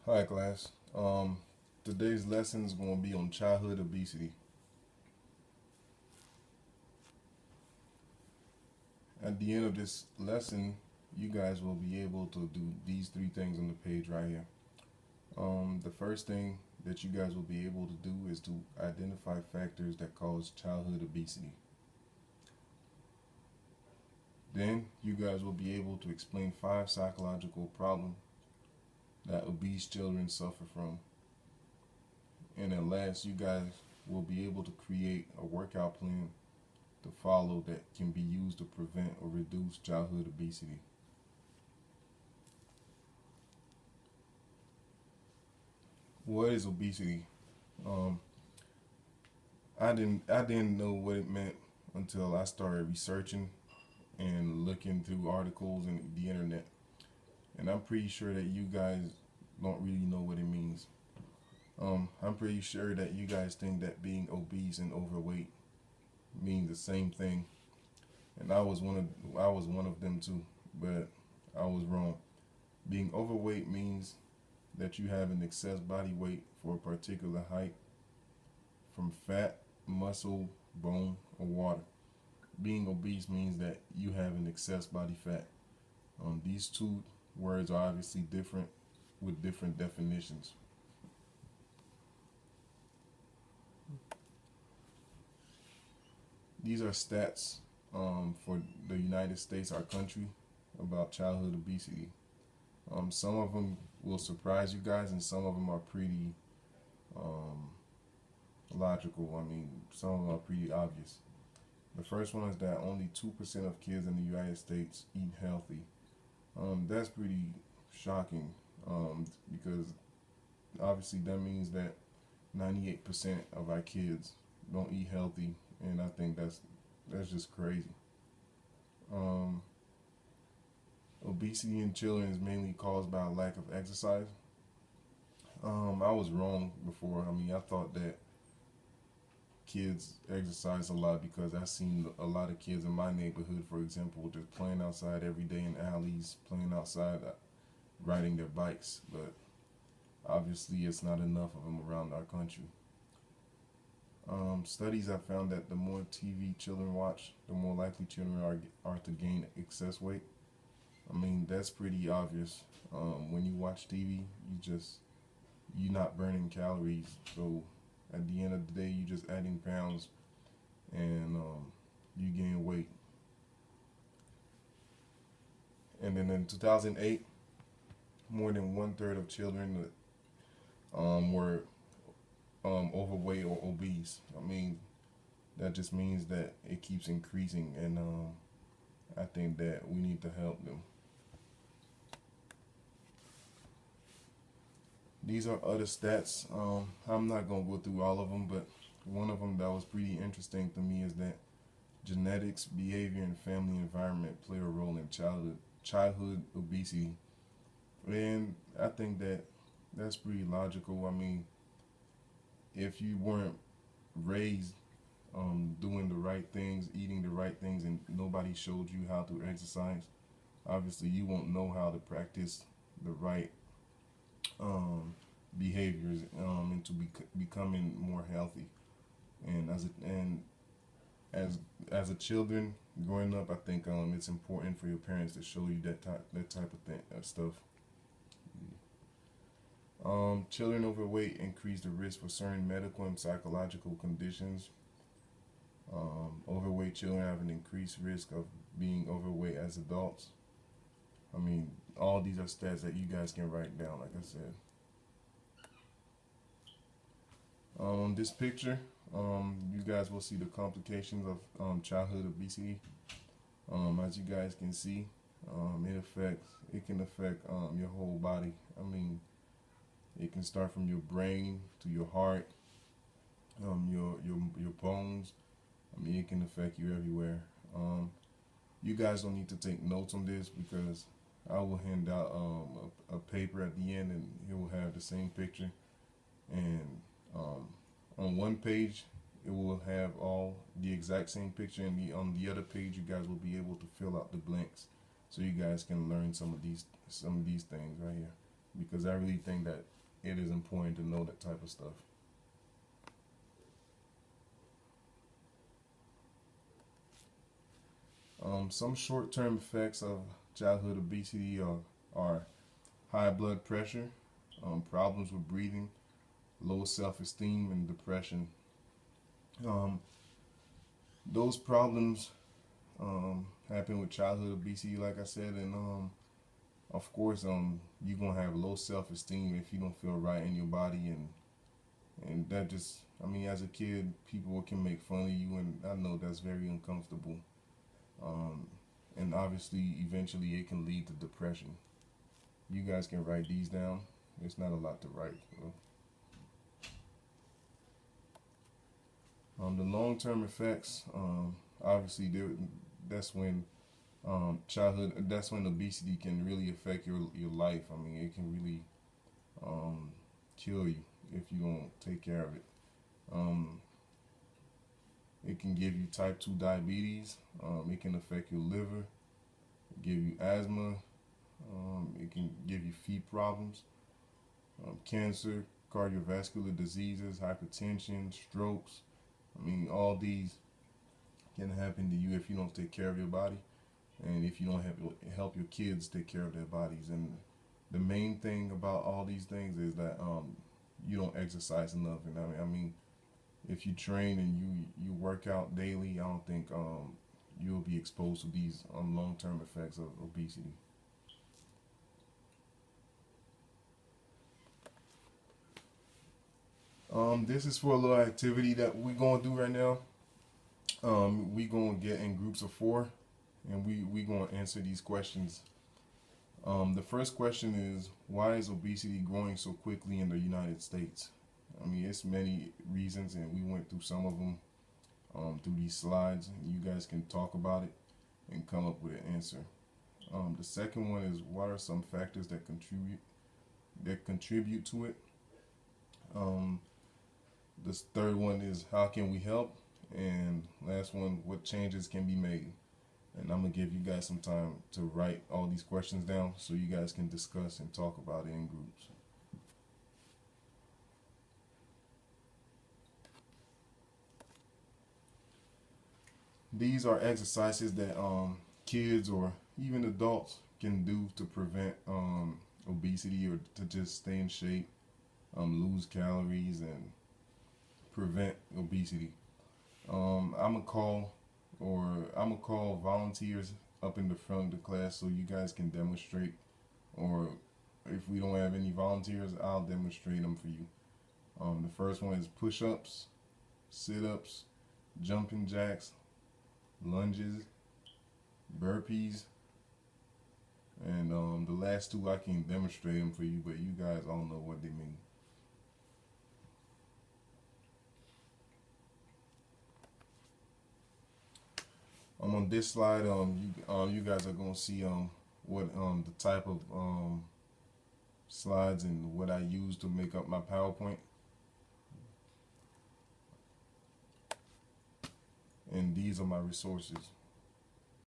Hi class. Today's lesson is going to be on childhood obesity. At the end of this lesson, you guys will be able to do these three things on the page right here. The first thing that you guys will be able to do is to identify factors that cause childhood obesity. Then you guys will be able to explain 5 psychological problems that obese children suffer from. And at last, you guys will be able to create a workout plan to follow that can be used to prevent or reduce childhood obesity. What is obesity? Um, I didn't know what it meant until I started researching and looking through articles and the internet. And I'm pretty sure that you guys don't really know what it means. I'm pretty sure that you guys think that being obese and overweight means the same thing, and I was one of them too, but I was wrong. Being overweight means that you have an excess body weight for a particular height from fat, muscle, bone, or water. Being obese means that you have an excess body fat. These two words are obviously different with different definitions. These are stats for the United States, our country, about childhood obesity. Some of them will surprise you guys, and some of them are pretty um, logical. I mean, some of them are pretty obvious. The first one is that only 2% of kids in the United States eat healthy. That's pretty shocking because obviously that means that 98% of our kids don't eat healthy, and I think that's just crazy. Um, Obesity in children is mainly caused by a lack of exercise. I was wrong before. I mean, I thought that kids exercise a lot because I've seen a lot of kids in my neighborhood, for example, just playing outside every day in alleys, playing outside, riding their bikes. But obviously, it's not enough of them around our country. Studies have found that the more TV children watch, the more likely children are to gain excess weight. I mean, that's pretty obvious. When you watch TV, you're not burning calories. So at the end of the day, you're just adding pounds, and you gain weight. And then in 2008, more than 1/3 of children were overweight or obese. I mean, that just means that it keeps increasing, and I think that we need to help them. These are other stats. I'm not gonna go through all of them, but one of them that was pretty interesting to me is that genetics, behavior, and family environment play a role in childhood obesity, and I think that that's pretty logical. I mean, if you weren't raised doing the right things, eating the right things, and nobody showed you how to exercise, obviously you won't know how to practice the right behaviors into becoming more healthy. And as a children growing up, I think it's important for your parents to show you that type of thing stuff. Children overweight increase the risk for certain medical and psychological conditions. Overweight children have an increased risk of being overweight as adults. I mean, all these are stats that you guys can write down, like I said. On this picture, you guys will see the complications of childhood obesity. As you guys can see, it can affect your whole body. I mean, it can start from your brain to your heart, your bones. I mean, it can affect you everywhere. You guys don't need to take notes on this because I will hand out a paper at the end, and it will have the same picture. And on one page, it will have all the exact same picture, and on the other page, you guys will be able to fill out the blanks, so you guys can learn some of these things right here. because I really think that it is important to know that type of stuff. Some short-term effects of childhood obesity are high blood pressure, problems with breathing, low self-esteem, and depression. Um, those problems happen with childhood obesity, like I said, and of course, you're gonna have low self-esteem if you don't feel right in your body, and that just, I mean, as a kid, people can make fun of you, and I know that's very uncomfortable. Um, and obviously, eventually, it can lead to depression. You guys can write these down. It's not a lot to write. The long-term effects, obviously, that's when childhood. That's when obesity can really affect your life. I mean, it can really kill you if you don't take care of it. Um, it can give you type 2 diabetes. It can affect your liver, give you asthma. It can give you feet problems, cancer, cardiovascular diseases, hypertension, strokes. I mean, all these can happen to you if you don't take care of your body, and if you don't help your kids take care of their bodies. And the main thing about all these things is that you don't exercise enough. And I mean, if you train and you work out daily, I don't think you'll be exposed to these long-term effects of obesity. This is for a little activity that we're gonna do right now. We're gonna get in groups of 4, and we gonna answer these questions. The first question is, why is obesity growing so quickly in the United States? I mean, it's many reasons, and we went through some of them through these slides. You guys can talk about it and come up with an answer. The second one is, what are some factors that contribute to it? The third one is, how can we help? And last one, what changes can be made? And I'm going to give you guys some time to write all these questions down so you guys can discuss and talk about it in groups. These are exercises that kids or even adults can do to prevent obesity, or to just stay in shape, lose calories, and prevent obesity. I'm gonna call volunteers up in the front of the class so you guys can demonstrate, or if we don't have any volunteers, I'll demonstrate them for you. The first one is push-ups, sit-ups, jumping jacks, lunges, burpees, and the last two I can demonstrate them for you, but you guys all know what they mean. On this slide, you guys are gonna see what the type of slides and what I use to make up my PowerPoint. And these are my resources.